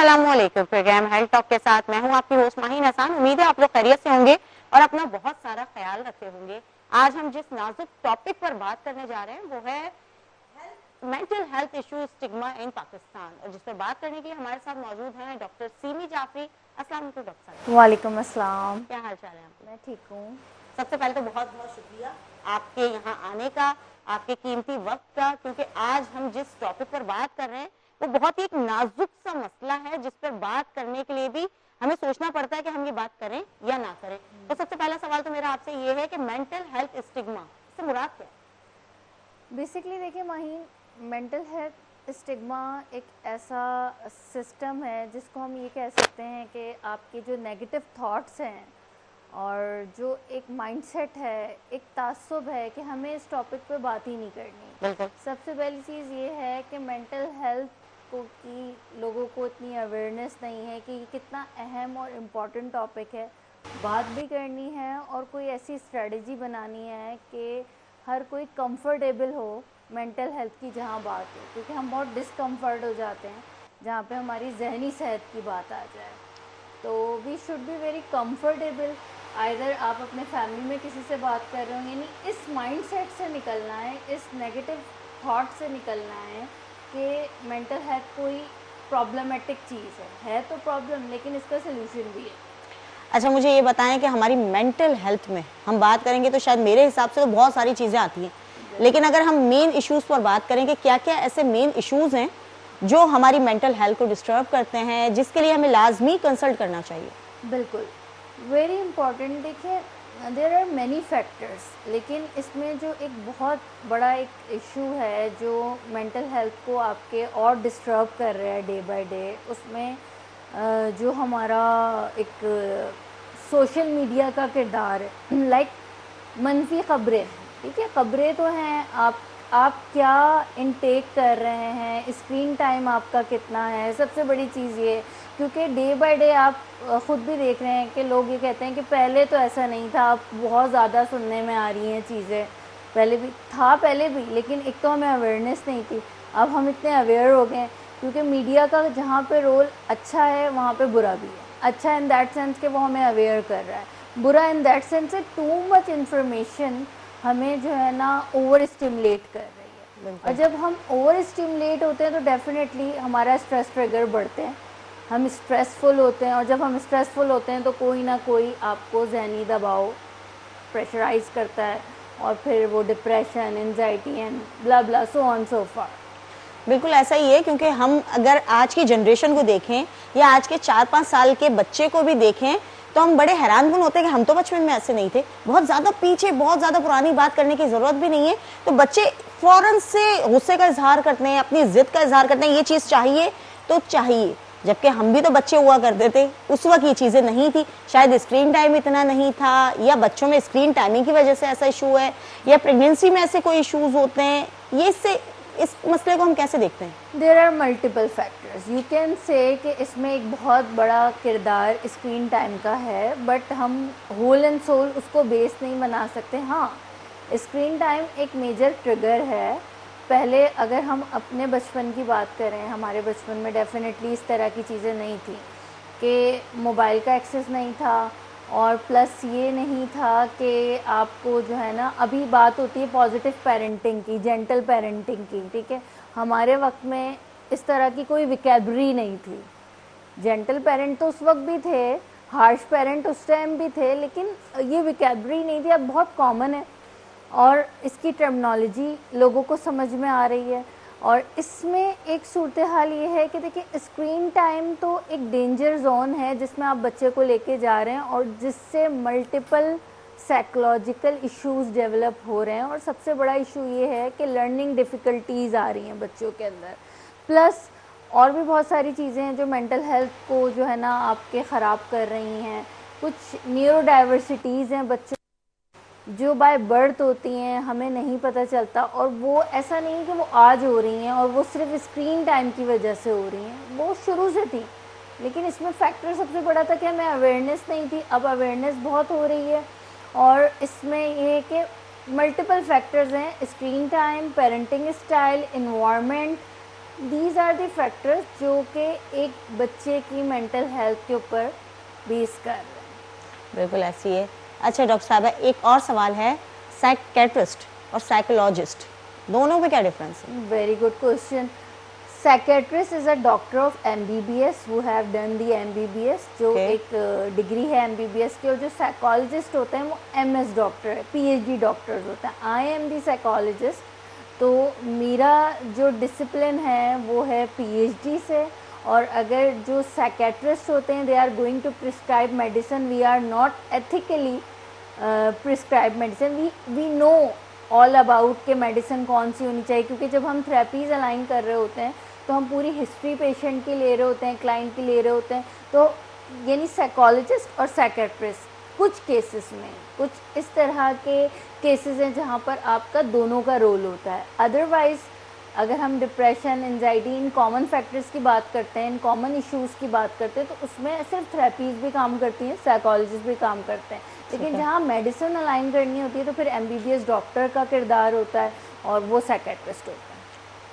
अस्सलामुअलैकुम। Programme health talk के साथ मैं हूं आपकी होस्ट माहीन हसन। उम्मीद है आप लोग खैरियत से होंगे और अपना बहुत सारा ख्याल रखे होंगे। आज हम जिस नाजुक टॉपिक पर बात करने जा रहे हैं वो है मेंटल हेल्थ इश्यू स्टिग्मा इन पाकिस्तान, और जिस पर बात करने के लिए हमारे साथ मौजूद हैं डॉक्टर सीमी जाफरी। अस्सलाम वालेकुम डॉक्टर साहब। वालेकुम अस्सलाम। क्या हाल चाल है आपके? मैं ठीक हूँ। सबसे पहले तो बहुत बहुत शुक्रिया आपके यहाँ आने का, आपके कीमती वक्त का, क्योंकि आज हम जिस टॉपिक पर बात कर रहे हैं वो बहुत ही एक नाजुक सा मसला है जिस पर बात करने के लिए भी हमें सोचना पड़ता है कि हम ये बात करें या ना करें। तो सबसे पहला सवाल तो मेरा आपसे ये है कि मेंटल हेल्थ स्टिग्मा से मुराद क्या है? बेसिकली देखिए माहीन, मेंटल हेल्थ स्टिग्मा एक ऐसा सिस्टम है जिसको हम ये कह सकते हैं कि आपके जो नेगेटिव थॉट्स हैं और जो एक माइंडसेट है, एक तासुब है कि हमें इस टॉपिक पे बात ही नहीं करनी। सबसे पहली चीज़ ये है कि मेंटल हेल्थ को की लोगों को इतनी अवेयरनेस नहीं है कि ये कितना अहम और इम्पॉर्टेंट टॉपिक है। बात भी करनी है और कोई ऐसी स्ट्रेटजी बनानी है कि हर कोई कंफर्टेबल हो मेंटल हेल्थ की जहाँ बात हो, क्योंकि हम बहुत डिस्कम्फर्ट हो जाते हैं जहाँ पे हमारी जहनी सेहत की बात आ जाए। तो we should be very comfortable. Either आप अपने फैमिली में किसी से बात कर रहे हो, यानी इस माइंडसेट से निकलना है, इस नेगेटिव थॉट से निकलना है कि मेंटल हेल्थ कोई प्रॉब्लमेटिक चीज़ है तो प्रॉब्लम, लेकिन इसका सलूशन भी है। अच्छा, मुझे ये बताएं कि हमारी मेंटल हेल्थ में हम बात करेंगे तो शायद मेरे हिसाब से तो बहुत सारी चीज़ें आती हैं, लेकिन अगर हम मेन इश्यूज़ पर बात करें कि क्या क्या ऐसे मेन इश्यूज़ हैं जो हमारी मेंटल हेल्थ को डिस्टर्ब करते हैं, जिसके लिए हमें लाजमी कंसल्ट करना चाहिए। बिल्कुल, वेरी इंपॉर्टेंट। देखिए, देयर आर मैनी फैक्टर्स, लेकिन इसमें जो एक बहुत बड़ा एक इशू है जो मेंटल हेल्थ को आपके और डिस्टर्ब कर रहा है डे बाय डे, उसमें जो हमारा एक सोशल मीडिया का किरदार है। लाइक मनफी ख़बरें, ठीक है, ख़बरें तो हैं, आप क्या इनटेक कर रहे हैं, स्क्रीन टाइम आपका कितना है, सबसे बड़ी चीज़ ये। क्योंकि डे बाय डे आप ख़ुद भी देख रहे हैं कि लोग ये कहते हैं कि पहले तो ऐसा नहीं था, अब बहुत ज़्यादा सुनने में आ रही हैं चीज़ें। पहले भी था, पहले भी, लेकिन एक तो हमें अवेयरनेस नहीं थी, अब हम इतने अवेयर हो गए। क्योंकि मीडिया का जहाँ पे रोल अच्छा है वहाँ पे बुरा भी है। अच्छा इन दैट सेंस कि वो हमें अवेयर कर रहा है, बुरा इन दैट सेंस से टू मच इन्फॉर्मेशन हमें जो है ना ओवर स्टिमुलेट कर रही है। और जब हम ओवर स्टिमुलेट होते हैं तो डेफिनेटली हमारा स्ट्रेस ट्रिगर बढ़ते हैं, हम स्ट्रेसफुल होते हैं, और जब हम स्ट्रेसफुल होते हैं तो कोई ना कोई आपको जहनी दबाव प्रेशराइज करता है, और फिर वो depression, anxiety and blah blah so on so for. बिल्कुल ऐसा ही है, क्योंकि हम अगर आज की जनरेशन को देखें या आज के 4-5 साल के बच्चे को भी देखें तो हम बड़े हैरानकुन होते हैं कि हम तो बचपन में ऐसे नहीं थे। बहुत ज़्यादा पीछे, बहुत ज़्यादा पुरानी बात करने की ज़रूरत भी नहीं है, तो बच्चे फ़ौरन से गुस्से का इजहार करते हैं, अपनी ज़िद का इजहार करते हैं, ये चीज़ चाहिए तो चाहिए। जबकि हम भी तो बच्चे हुआ करते थे, उस वक्त ये चीज़ें नहीं थी, शायद स्क्रीन टाइम इतना नहीं था, या बच्चों में स्क्रीन टाइमिंग की वजह से ऐसा इशू है, या प्रेगनेंसी में ऐसे कोई इशूज़ होते हैं। ये इससे इस मसले को हम कैसे देखते हैं? There are multiple factors, you can say कि इसमें एक बहुत बड़ा किरदार स्क्रीन टाइम का है, बट हम होल एंड सोल उसको बेस नहीं बना सकते। हाँ, स्क्रीन टाइम एक मेजर ट्रिगर है। पहले अगर हम अपने बचपन की बात करें, हमारे बचपन में डेफिनेटली इस तरह की चीज़ें नहीं थी कि मोबाइल का एक्सेस नहीं था, और प्लस ये नहीं था कि आपको जो है ना, अभी बात होती है पॉजिटिव पेरेंटिंग की, जेंटल पेरेंटिंग की, ठीक है। हमारे वक्त में इस तरह की कोई विकेबरी नहीं थी। जेंटल पेरेंट तो उस वक्त भी थे, हार्श पेरेंट उस टाइम भी थे, लेकिन ये विकेबरी नहीं थी। अब बहुत कॉमन है और इसकी टर्मिनोलॉजी लोगों को समझ में आ रही है। और इसमें एक सूरत हाल ये है कि देखिए, स्क्रीन टाइम तो एक डेंजर जोन है जिसमें आप बच्चे को लेके जा रहे हैं, और जिससे मल्टीपल साइकोलॉजिकल इश्यूज डेवलप हो रहे हैं। और सबसे बड़ा इशू ये है कि लर्निंग डिफ़िकल्टीज़ आ रही हैं बच्चों के अंदर। प्लस और भी बहुत सारी चीज़ें हैं जो मेंटल हेल्थ को जो है ना आपके ख़राब कर रही हैं। कुछ न्यूरो डाइवर्सिटीज़ हैं बच्चों जो बाय बर्थ होती हैं, हमें नहीं पता चलता, और वो ऐसा नहीं कि वो आज हो रही हैं और वो सिर्फ स्क्रीन टाइम की वजह से हो रही हैं, वो शुरू से थी। लेकिन इसमें फैक्टर सबसे बड़ा था कि हमें अवेयरनेस नहीं थी। अब अवेयरनेस बहुत हो रही है, और इसमें ये है कि मल्टीपल फैक्टर्स हैं, screen time, parenting style, environment, these are the factors जो कि एक बच्चे की मेंटल हेल्थ के ऊपर बेस कर रहे हैं। बिल्कुल ऐसी है। अच्छा डॉक्टर साहब, एक और सवाल है, साइकेट्रिस्ट और साइकोलॉजिस्ट दोनों में क्या डिफरेंस है? Very good question. Psychiatrist is a doctor of MBBS who have done the MBBS, जो Okay. एक डिग्री है MBBS की। और जो साइकोलॉजिस्ट होते हैं वो MS डॉक्टर है, PhD डॉक्टर्स होते हैं। आई एम दी साइकोलॉजिस्ट, तो मेरा जो डिसिप्लिन है वो है PhD से। और अगर जो साइकेट्रिस्ट होते हैं, they are going to prescribe medicine, we are not ethically prescribe medicine, we know all about के मेडिसिन कौन सी होनी चाहिए। क्योंकि जब हम थेरेपीज अलाइन कर रहे होते हैं तो हम पूरी हिस्ट्री पेशेंट की ले रहे होते हैं, क्लाइंट की ले रहे होते हैं। तो यानी साइकोलॉजिस्ट और साइकेट्रिस्ट कुछ केसेस में, कुछ इस तरह के केसेस हैं जहाँ पर आपका दोनों का रोल होता है। अदरवाइज़ अगर हम depression, anxiety, in common factors की बात करते हैं, इन कॉमन इश्यूज़ की बात करते हैं, तो उसमें सिर्फ थेरेपीज भी काम करती हैं, साइकोलॉजिस्ट भी काम करते हैं। लेकिन जहाँ मेडिसिन अलाइन करनी होती है तो फिर MBBS डॉक्टर का किरदार होता है और वो साइकेट्रिस्ट होता है।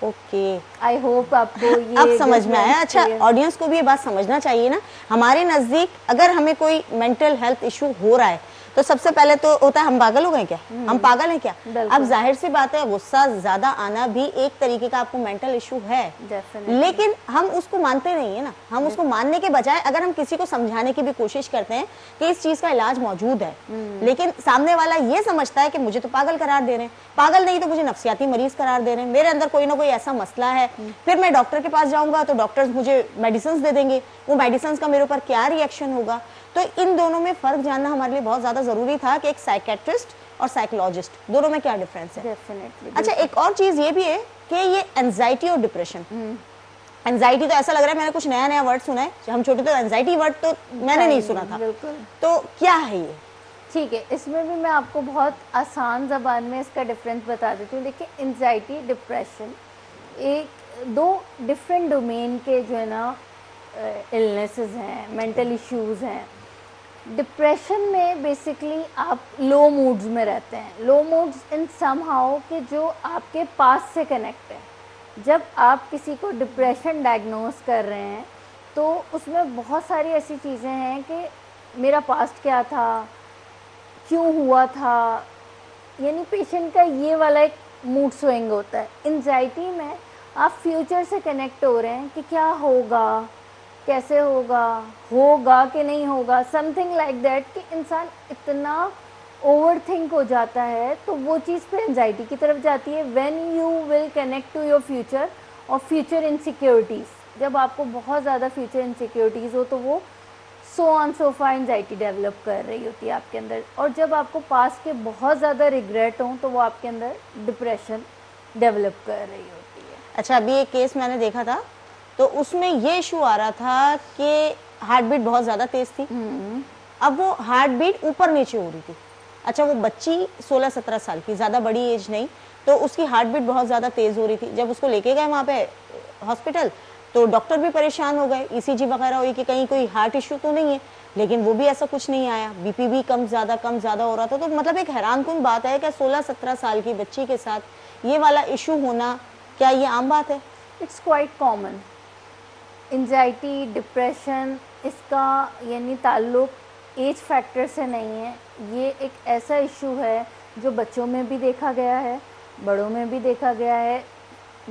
ओके, आई होप आपको ये अब समझ में आया। अच्छा, ऑडियंस को भी ये बात समझना चाहिए ना, हमारे नज़दीक अगर हमें कोई मेंटल हेल्थ इशू हो रहा है तो सबसे पहले तो होता है हम पागल हो गए क्या, हम पागल हैं क्या। अब जाहिर सी बात है गुस्सा ज्यादा आना भी एक तरीके का आपको मेंटल इशू है, लेकिन हम उसको मानते नहीं है ना। हम उसको मानने के बजाय अगर हम किसी को समझाने की भी कोशिश करते हैं कि इस चीज का इलाज मौजूद है, लेकिन सामने वाला ये समझता है कि मुझे तो पागल करार दे रहे हैं, पागल नहीं तो मुझे नफ्सियाती मरीज करार दे रहे हैं, मेरे अंदर कोई ना कोई ऐसा मसला है, फिर मैं डॉक्टर के पास जाऊंगा तो डॉक्टर्स मुझे मेडिसिन दे देंगे, वो मेडिसिन का मेरे ऊपर क्या रिएक्शन होगा। तो इन दोनों में फर्क जानना हमारे लिए बहुत ज्यादा जरूरी था कि एक साइकेट्रिस्ट और साइकोलॉजिस्ट दोनों में क्या डिफरेंस है। डेफिनेटली। अच्छा, एक और चीज ये भी है कि ये एंजाइटी और डिप्रेशन, एंजाइटी तो ऐसा लग रहा है मैंने कुछ नया नया वर्ड सुना है, हम छोटे तो एंजाइटी वर्ड तो मैंने नहीं सुना था, बिल्कुल। तो क्या है ये? ठीक है, इसमें भी मैं आपको बहुत आसान ज़बान में इसका डिफरेंस बता देती हूँ। देखिए, एंजाइटी, डिप्रेशन एक दो डिफरेंट डोमेन के जो है ना इलनेसेस हैं, मेंटल इश्यूज़ हैं। डिप्रेशन में बेसिकली आप लो मूड्स में रहते हैं, लो मूड्स इन समहाउ कि जो आपके पास से कनेक्ट है। जब आप किसी को डिप्रेशन डायग्नोस कर रहे हैं तो उसमें बहुत सारी ऐसी चीज़ें हैं कि मेरा पास्ट क्या था, क्यों हुआ था, यानी पेशेंट का ये वाला एक मूड स्विंग होता है। एंजाइटी में आप फ्यूचर से कनेक्ट हो रहे हैं कि क्या होगा, कैसे होगा, होगा कि नहीं होगा, समथिंग लाइक दैट, कि इंसान इतना ओवर थिंक हो जाता है तो वो चीज़ फिर एंजाइटी की तरफ जाती है। When you will connect to your future और फ्यूचर इनसिक्योरिटीज़, जब आपको बहुत ज़्यादा फ्यूचर इनसिक्योरिटीज़ हो तो वो so on so forth anxiety develop कर रही होती है आपके अंदर। और जब आपको पास के बहुत ज़्यादा रिग्रेट हो तो वो आपके अंदर डिप्रेशन डेवलप कर रही होती है। अच्छा, अभी एक केस मैंने देखा था तो उसमें ये इशू आ रहा था कि हार्ट बीट बहुत ज़्यादा तेज़ थी, अब वो हार्ट बीट ऊपर नीचे हो रही थी। अच्छा, वो बच्ची 16-17 साल की, ज़्यादा बड़ी एज नहीं, तो उसकी हार्ट बीट बहुत ज़्यादा तेज़ हो रही थी। जब उसको लेके गए वहाँ पे हॉस्पिटल तो डॉक्टर भी परेशान हो गए, ECG वगैरह हुई कि कहीं कोई हार्ट इशू तो नहीं है, लेकिन वो भी ऐसा कुछ नहीं आया, BP भी कम ज़्यादा हो रहा था। तो मतलब एक हैरानकुन बात है कि 16-17 साल की बच्ची के साथ ये वाला इशू होना, क्या ये आम बात है? It's quite common. Anxiety, depression, इसका यानी ताल्लुक़ एज फैक्टर से नहीं है। ये एक ऐसा इशू है जो बच्चों में भी देखा गया है, बड़ों में भी देखा गया है,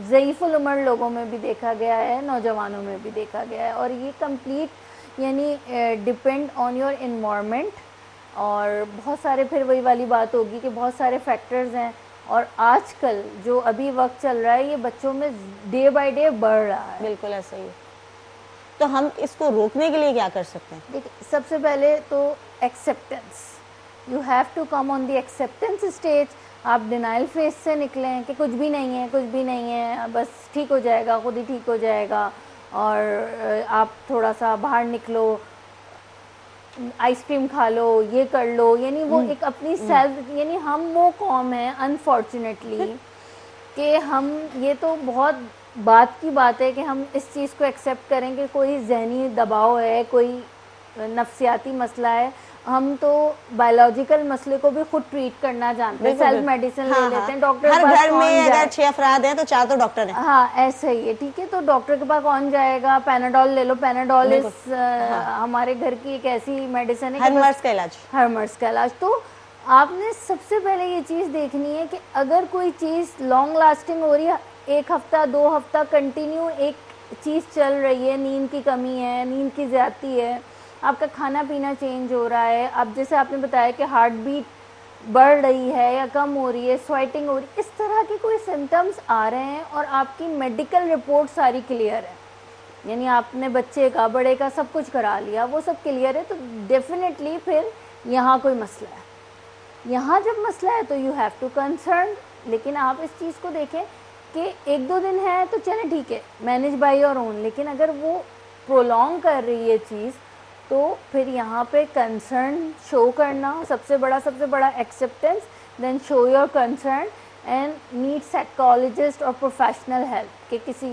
ज़ईफ़ुल उम्र लोगों में भी देखा गया है, नौजवानों में भी देखा गया है। और ये कंप्लीट यानी डिपेंड ऑन योर इन्वायरमेंट। और बहुत सारे, फिर वही वाली बात होगी कि बहुत सारे फैक्टर्स हैं। और आजकल जो अभी वक्त चल रहा है ये बच्चों में डे बाय डे बढ़ रहा है। बिल्कुल ऐसा ही है। तो हम इसको रोकने के लिए क्या कर सकते हैं? देखिए, सबसे पहले तो acceptance, you have to come on the acceptance stage. आप डिनाइल फेज से निकलें कि कुछ भी नहीं है, कुछ भी नहीं है, बस ठीक हो जाएगा, खुद ही ठीक हो जाएगा। और आप थोड़ा सा बाहर निकलो, आइसक्रीम खा लो, ये कर लो, यानी वो एक अपनी सेल्फ, यानी हम वो कौम है अनफॉर्चुनेटली कि हम, ये तो बहुत बात की बात है कि हम इस चीज़ को एक्सेप्ट करें कि कोई जहनी दबाव है, कोई नफ्सियाती मसला है, हम तो बायोलॉजिकल मसले को भी खुद ट्रीट करना जानते हैं, बिल्कुल, सेल्फ बिल्कुल। मेडिसिन ले हाँ, लेते हाँ। हैं, डॉक्टर के हर पास घर कौन में जाए? अगर 6 अफराद हैं तो 4 तो डॉक्टर हैं। हाँ ऐसा ही है, ठीक है। तो डॉक्टर के पास कौन जाएगा? पैनाडोल ले लो, पैनाडोल बिल्कुल। हाँ। हमारे घर की एक ऐसी मेडिसिन है कि हर बस मर्ज का इलाज। हर मर्ज का इलाज। तो आपने सबसे पहले ये चीज़ देखनी है कि अगर कोई चीज़ लॉन्ग लास्टिंग हो रही है, 1 हफ्ता 2 हफ्ता कंटिन्यू एक चीज़ चल रही है, नींद की कमी है, नींद की ज़्यादती है, आपका खाना पीना चेंज हो रहा है, अब जैसे आपने बताया कि हार्ट बीट बढ़ रही है या कम हो रही है, स्वेटिंग हो रही है, इस तरह के कोई सिम्टम्स आ रहे हैं और आपकी मेडिकल रिपोर्ट सारी क्लियर है, यानी आपने बच्चे का बड़े का सब कुछ करा लिया, वो सब क्लियर है, तो डेफिनेटली फिर यहाँ कोई मसला है। यहाँ जब मसला है तो यू हैव टू कंसर्न। लेकिन आप इस चीज़ को देखें कि 1-2 दिन है तो चले ठीक है, मैनेज बाय योर ओन, लेकिन अगर वो प्रोलॉन्ग कर रही है चीज़ तो फिर यहाँ पे कंसर्न शो करना सबसे बड़ा acceptance, then show your concern and need psychologist और प्रोफेशनल हेल्प, कि किसी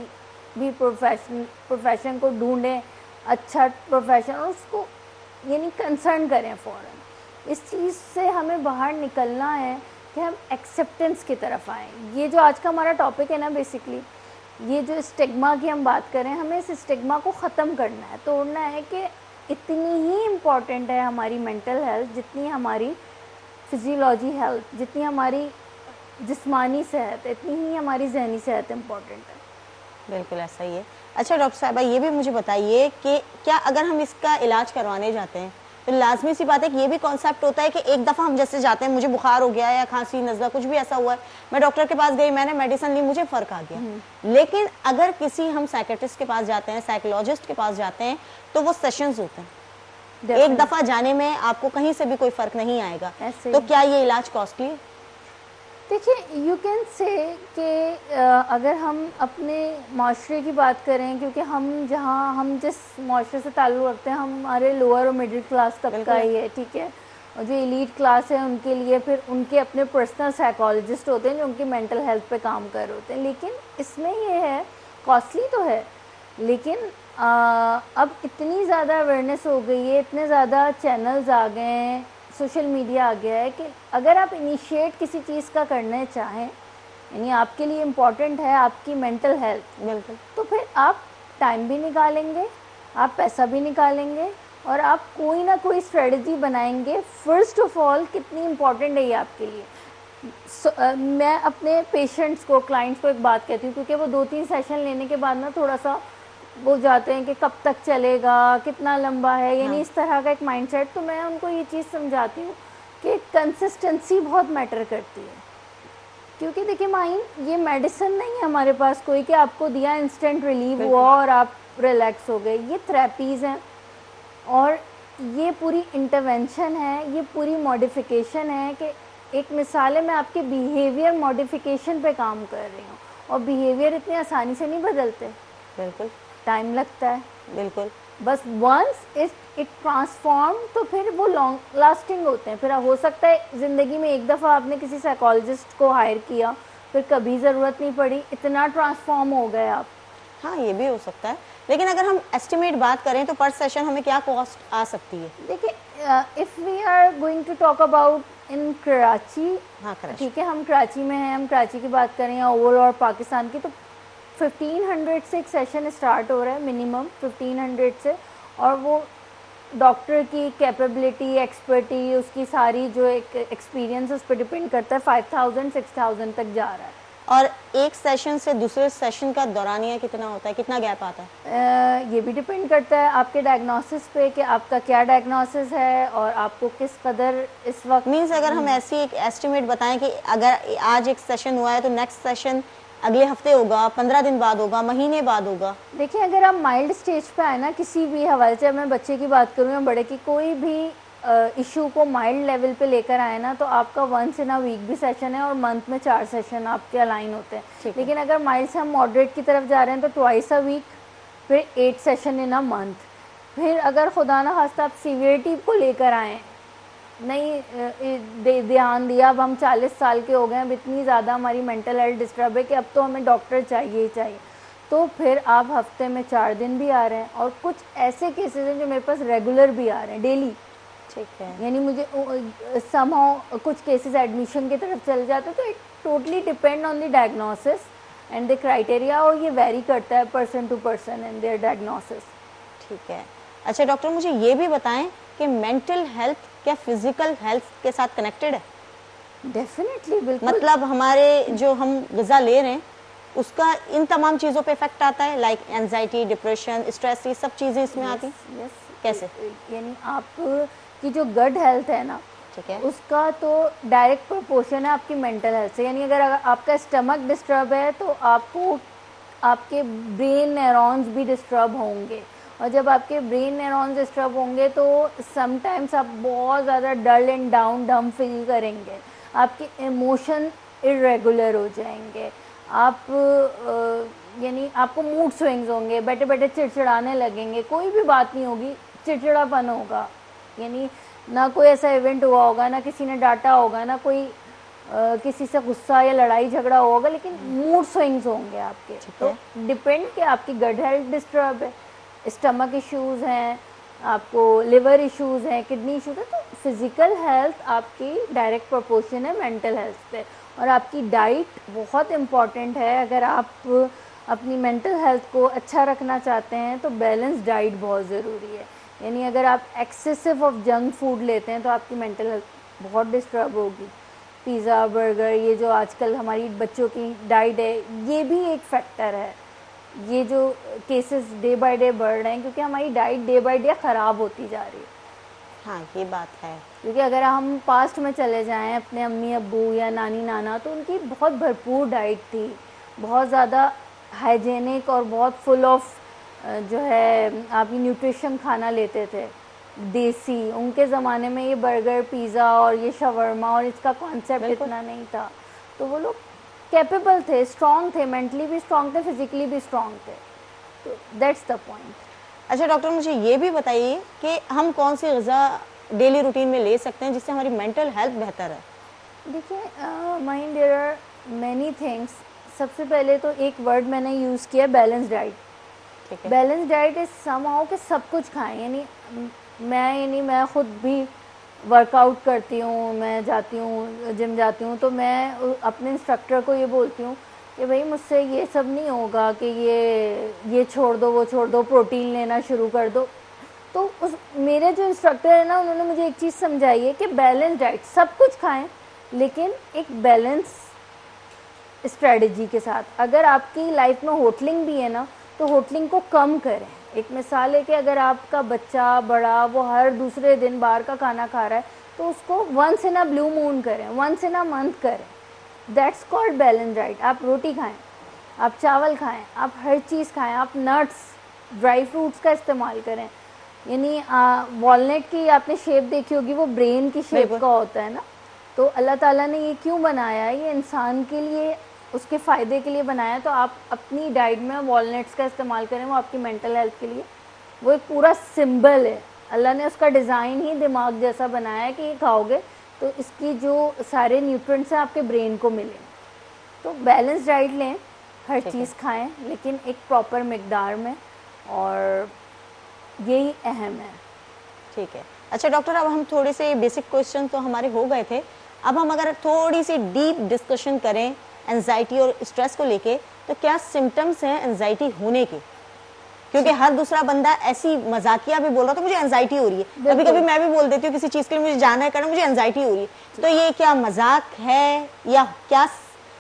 भी प्रोफेशन को ढूंढें, अच्छा प्रोफेशन, और उसको यानी कंसर्न करें फ़ौरन। इस चीज़ से हमें बाहर निकलना है कि हम एक्सेप्टेंस की तरफ आएँ। ये जो आज का हमारा टॉपिक है ना, बेसिकली ये जो स्टिग्मा की हम बात करें, हमें इस स्टिग्मा को ख़त्म करना है, तोड़ना है कि इतनी ही इम्पॉर्टेंट है हमारी मेंटल हेल्थ जितनी हमारी फिजियोलॉजी हेल्थ, जितनी हमारी जिस्मानी सेहत, इतनी ही हमारी जहनी सेहत इम्पॉर्टेंट है। बिल्कुल ऐसा ही है। अच्छा डॉक्टर साहबा, ये भी मुझे बताइए कि क्या अगर हम इसका इलाज करवाने जाते हैं तो लाजमी सी बात है कि ये भी कॉन्सेप्ट होता है कि एक दफ़ा हम जैसे जाते हैं, मुझे बुखार हो गया या खांसी नज़ला कुछ भी ऐसा हुआ है, मैं डॉक्टर के पास गई, मैंने मेडिसिन ली, मुझे फ़र्क आ गया। लेकिन अगर किसी हम साइकेट्रिस्ट के पास जाते हैं, साइकोलॉजिस्ट के पास जाते हैं, तो वो सेशंस होते हैं, एक दफ़ा जाने में आपको कहीं से भी कोई फ़र्क नहीं आएगा, तो क्या ये इलाज कॉस्टली है? देखिए, यू कैन से कि अगर हम अपने माशरे की बात करें, क्योंकि हम जिस माशरे से ताल्लुक़ रखते हैं, हमारे लोअर और मिडिल क्लास तबका ही है, ठीक है। और जो एलीट क्लास है उनके लिए फिर उनके अपने पर्सनल साइकोलॉजिस्ट होते हैं जो उनकी मेंटल हेल्थ पे काम कर रहे होते हैं। लेकिन इसमें ये है, कॉस्टली तो है, लेकिन अब इतनी ज़्यादा अवेयरनेस हो गई है, इतने ज़्यादा चैनल्स आ गए हैं, सोशल मीडिया आ गया है कि अगर आप इनिशिएट किसी चीज़ का करना चाहें, यानी आपके लिए इम्पॉर्टेंट है आपकी मेंटल हेल्थ, बिल्कुल, तो फिर आप टाइम भी निकालेंगे, आप पैसा भी निकालेंगे और आप कोई ना कोई स्ट्रेटजी बनाएंगे। फर्स्ट ऑफ ऑल कितनी इम्पॉर्टेंट है ये आपके लिए। मैं अपने पेशेंट्स को, क्लाइंट्स को एक बात कहती हूँ, क्योंकि वो 2-3 सेशन लेने के बाद ना थोड़ा सा वो जाते हैं कि कब तक चलेगा, कितना लंबा है, यानी इस तरह का एक माइंडसेट। तो मैं उनको ये चीज़ समझाती हूँ कि कंसिस्टेंसी बहुत मैटर करती है, क्योंकि देखिए माइन, ये मेडिसिन नहीं है हमारे पास कोई कि आपको दिया इंस्टेंट रिलीव हुआ और आप रिलैक्स हो गए। ये थेरेपीज़ हैं और ये पूरी इंटरवेंशन है, ये पूरी मॉडिफिकेशन है कि एक मिसाल है, मैं आपके बिहेवियर मॉडिफिकेशन पे काम कर रही हूँ, और बिहेवियर इतनी आसानी से नहीं बदलते, बिल्कुल, टाइम लगता है। बिल्कुल, बस वंस इट ट्रांसफॉर्म तो फिर वो लॉन्ग लास्टिंग होते हैं। फिर हो सकता है ज़िंदगी में एक दफ़ा आपने किसी साइकोलॉजिस्ट को हायर किया, फिर कभी ज़रूरत नहीं पड़ी, इतना ट्रांसफॉर्म हो गए आप। हाँ ये भी हो सकता है। लेकिन अगर हम एस्टिमेट बात करें तो पर सेशन हमें क्या कॉस्ट आ सकती है? देखिए, if we are going to talk about in Karachi, हाँ कराची, ठीक है, हम कराची में हैं, हम कराची की बात करें या ओवरऑल पाकिस्तान की, तो 1500 से एक सेशन स्टार्ट हो रहा है, मिनिमम 1500 से। और वो डॉक्टर की कैपेबिलिटी, एक्सपर्टी, उसकी सारी जो एक एक्सपीरियंस उस पर डिपेंड करता है, 5000-6000 तक जा रहा है। और एक सेशन से दूसरे सेशन का दौरानिया कितना होता है, कितना गैप आता है? ये भी डिपेंड करता है आपके डायग्नोसिस पे कि आपका क्या डायग्नोसिस है और आपको किस कदर इस वक्त मीन्स अगर हम ऐसी एक एस्टिमेट बताएं कि अगर आज एक सेशन हुआ है तो नेक्स्ट सेशन अगले हफ्ते होगा, 15 दिन बाद होगा, महीने बाद होगा। देखिए, अगर आप माइल्ड स्टेज पे आए ना किसी भी हवाले से, मैं बच्चे की बात करूँ या बड़े की, कोई भी इशू को माइल्ड लेवल पे लेकर आए ना, तो आपका 1 इन अ वीक भी सेशन है और मंथ में 4 सेशन आपके अलाइन होते हैं। लेकिन अगर माइल्ड से हम मॉडरेट की तरफ जा रहे हैं तो ट्वाइस अ वीक, फिर 8 सेशन इन अ मंथ। फिर अगर खुदा ना खास्ता आप सीवियरिटी को लेकर आएँ, नहीं ध्यान दिया, अब हम 40 साल के हो गए, अब इतनी ज़्यादा हमारी मेंटल हेल्थ डिस्टर्ब है कि अब तो हमें डॉक्टर चाहिए ही चाहिए, तो फिर आप हफ्ते में 4 दिन भी आ रहे हैं। और कुछ ऐसे केसेस हैं जो मेरे पास रेगुलर भी आ रहे हैं, डेली, ठीक है। यानी मुझे समहाउ कुछ केसेस एडमिशन की तरफ चले जाते हैं, तो it totally depend on the diagnosis and the criteria, और ये वेरी करता है person to person in their diagnosis. ठीक है। अच्छा डॉक्टर, मुझे ये भी बताएं कि मेंटल हेल्थ क्या फिजिकल हेल्थ के साथ कनेक्टेड है? डेफिनेटली, बिल्कुल। मतलब हमारे जो हम गज़ा ले रहे हैं उसका इन तमाम चीज़ों पे इफेक्ट आता है, लाइक एंजाइटी, डिप्रेशन, स्ट्रेस, ये सब चीज़ें इसमें आती हैं? यस। कैसे? यानी आपकी जो गट हेल्थ है ना, ठीक है। उसका तो डायरेक्ट प्रोपोर्शन है आपकी मेंटल हेल्थ से। यानी अगर आपका स्टमक डिस्टर्ब है तो आपको आपके ब्रेन न्यूरॉन्स भी डिस्टर्ब होंगे, और जब आपके ब्रेन न्यूरॉन्स डिस्टर्ब होंगे तो समटाइम्स आप बहुत ज़्यादा डल एंड डम फील करेंगे, आपके इमोशन इरेगुलर हो जाएंगे, आप यानी आपको मूड स्विंग्स होंगे, बैठे बैठे चिड़चिड़ाने लगेंगे, कोई भी बात नहीं होगी, चिड़चिड़ापन होगा। यानी ना कोई ऐसा इवेंट हुआ होगा, ना किसी ने डांटा होगा, ना कोई किसी से गुस्सा या लड़ाई झगड़ा होगा, लेकिन मूड स्विंग्स होंगे आपके। तो डिपेंड कि आपकी गट हेल्थ डिस्टर्ब है, स्टमक इश्यूज़ हैं, आपको लिवर इश्यूज़ हैं, किडनी इश्यूज़ है, तो फिज़िकल हेल्थ आपकी डायरेक्ट प्रोपोर्शन है मेंटल हेल्थ पे। और आपकी डाइट बहुत इम्पॉर्टेंट है। अगर आप अपनी मेंटल हेल्थ को अच्छा रखना चाहते हैं तो बैलेंस डाइट बहुत ज़रूरी है। यानी अगर आप एक्सेसिव ऑफ जंक फूड लेते हैं तो आपकी मेंटल हेल्थ बहुत डिस्टर्ब होगी। पिज़्ज़ा, बर्गर, ये जो आजकल हमारी बच्चों की डाइट है, ये भी एक फैक्टर है। ये जो केसेस डे बाय डे बढ़ रहे हैं क्योंकि हमारी डाइट डे बाय डे ख़राब होती जा रही है। हाँ, ये बात है। क्योंकि अगर हम पास्ट में चले जाएं अपने अम्मी अब्बू या नानी नाना, तो उनकी बहुत भरपूर डाइट थी, बहुत ज़्यादा हाइजेनिक और बहुत फुल ऑफ जो है आप न्यूट्रिशन खाना लेते थे, देसी। उनके ज़माने में ये बर्गर, पिज़्ज़ा और ये शवरमा और इसका कॉन्सेप्ट इतना नहीं था। तो वो लोग कैपेबल थे, स्ट्रॉन्ग थे, मेंटली भी स्ट्रॉन्ग थे, फिजिकली भी स्ट्रॉन्ग थे। तो दैट्स द पॉइंट। अच्छा डॉक्टर, मुझे ये भी बताइए कि हम कौन सी ग़िज़ा डेली रूटीन में ले सकते हैं जिससे हमारी मेंटल हेल्थ बेहतर है? देखिए mind, there are many things. सबसे पहले तो एक वर्ड मैंने यूज़ किया, बैलेंस डाइट। ठीक है। बैलेंस डाइट इज समहाउ कि सब कुछ खाएं। यानी मैं खुद भी वर्कआउट करती हूँ, मैं जाती हूँ जिम जाती हूँ, तो मैं अपने इंस्ट्रक्टर को ये बोलती हूँ कि भाई मुझसे ये सब नहीं होगा कि ये छोड़ दो, वो छोड़ दो, प्रोटीन लेना शुरू कर दो। तो उस मेरे जो इंस्ट्रक्टर है ना, उन्होंने मुझे एक चीज़ समझाई है कि बैलेंस डाइट, सब कुछ खाएं लेकिन एक बैलेंस स्ट्रेटजी के साथ। अगर आपकी लाइफ में होटलिंग भी है ना, तो होटलिंग को कम करें। एक मिसाल है कि अगर आपका बच्चा बड़ा वो हर दूसरे दिन बाहर का खाना खा रहा है, तो उसको once in a blue moon करें, वंस इन अ मंथ करें। That's called balance diet. आप रोटी खाएं, आप चावल खाएं, आप हर चीज़ खाएं, आप नट्स, ड्राई फ्रूट्स का इस्तेमाल करें। यानी वॉलनट की आपने शेप देखी होगी, वो ब्रेन की शेप का होता है ना। तो अल्लाह ताला ने ये क्यों बनाया है? ये इंसान के लिए, उसके फ़ायदे के लिए बनाया है। तो आप अपनी डाइट में वॉलनट्स का इस्तेमाल करें, वो आपकी मेंटल हेल्थ के लिए, वो एक पूरा सिंबल है। अल्लाह ने उसका डिज़ाइन ही दिमाग जैसा बनाया है कि ये खाओगे तो इसकी जो सारे न्यूट्रिएंट्स हैं आपके ब्रेन को मिलें। तो बैलेंस डाइट लें, हर चीज़ खाएं लेकिन एक प्रॉपर मिकदार में, और यही अहम है। ठीक है। अच्छा डॉक्टर, अब हम थोड़े से बेसिक क्वेश्चन तो हमारे हो गए थे, अब हम अगर थोड़ी सी डीप डिस्कशन करें एंजाइटी और स्ट्रेस को लेके, तो क्या सिम्टम्स हैं एंजाइटी होने के? क्योंकि हर दूसरा बंदा ऐसी मजाकिया भी बोल रहा था मुझे एंजाइटी हो रही है, कभी कभी मैं भी बोल देती हूँ किसी चीज़ के लिए मुझे जाना है करना, मुझे एंजाइटी हो रही है। तो ये क्या मजाक है या क्या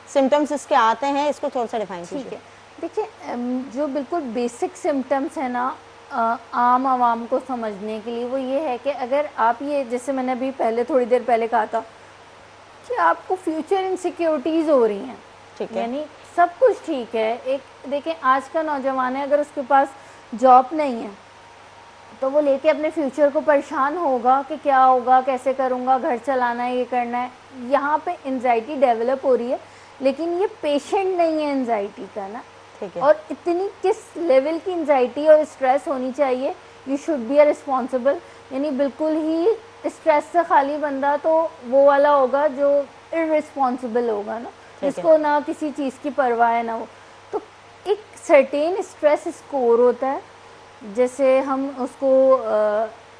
सिम्टम्स इसके आते हैं, इसको थोड़ा सा डिफाइन कीजिए। ठीक है। देखिए जो बिल्कुल बेसिक सिम्टम्स है ना आम आवाम को समझने के लिए, वो ये है कि अगर आप ये, जैसे मैंने अभी पहले थोड़ी देर पहले कहा था कि आपको फ्यूचर इनसिक्योरिटीज़ हो रही हैं, ठीक है, यानी सब कुछ ठीक है। एक देखें, आज का नौजवान है, अगर उसके पास जॉब नहीं है तो वो लेके अपने फ्यूचर को परेशान होगा कि क्या होगा, कैसे करूँगा, घर चलाना है, ये करना है। यहाँ पे एंजाइटी डेवलप हो रही है, लेकिन ये पेशेंट नहीं है एंजाइटी का ना। ठीक है। और इतनी किस लेवल की एंजाइटी और स्ट्रेस होनी चाहिए, you should be a responsible. यानी बिल्कुल ही स्ट्रेस से खाली बंदा तो वो वाला होगा जो इररिस्पॉन्सिबल होगा ना, जिसको ना किसी चीज़ की परवाह है ना वो। तो एक सर्टेन स्ट्रेस स्कोर होता है, जैसे हम उसको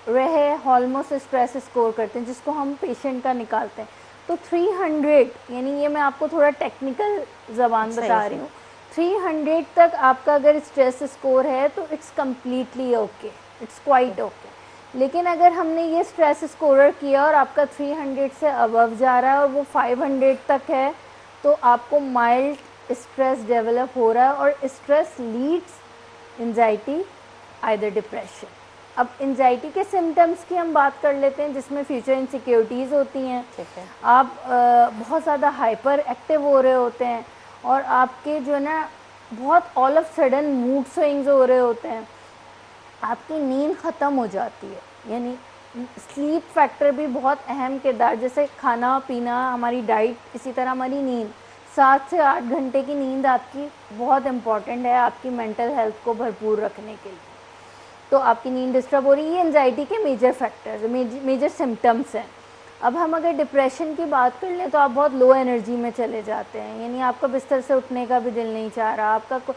रहे हॉलमोस्ट स्ट्रेस स्कोर करते हैं जिसको हम पेशेंट का निकालते हैं, तो 300, यानी ये मैं आपको थोड़ा टेक्निकल ज़बान बता रही हूँ, 300 तक आपका अगर स्ट्रेस स्कोर है तो it's completely okay, it's quite okay. लेकिन अगर हमने ये स्ट्रेस स्कोरर किया और आपका 300 से अबव जा रहा है और वो 500 तक है, तो आपको माइल्ड स्ट्रेस डेवलप हो रहा है और stress leads anxiety either depression. अब एंजाइटी के सिम्टम्स की हम बात कर लेते हैं, जिसमें फ्यूचर इनसिक्योरिटीज़ होती हैं, ठीक है। आप बहुत ज़्यादा हाइपर एक्टिव हो रहे होते हैं और आपके जो है ना बहुत all of sudden mood swings हो रहे होते हैं, आपकी नींद ख़त्म हो जाती है, यानी स्लीप फैक्टर भी बहुत अहम किरदार, जैसे खाना पीना हमारी डाइट, इसी तरह हमारी नींद, 7 से 8 घंटे की नींद आपकी बहुत इम्पॉर्टेंट है आपकी मेंटल हेल्थ को भरपूर रखने के लिए। तो आपकी नींद डिस्टर्ब हो रही है, ये एंजाइटी के मेजर फैक्टर्स, मेजर सिम्टम्स हैं। अब हम अगर डिप्रेशन की बात कर लें तो आप बहुत लो एनर्जी में चले जाते हैं, यानी आपका बिस्तर से उठने का भी दिल नहीं चाह रहा, आपका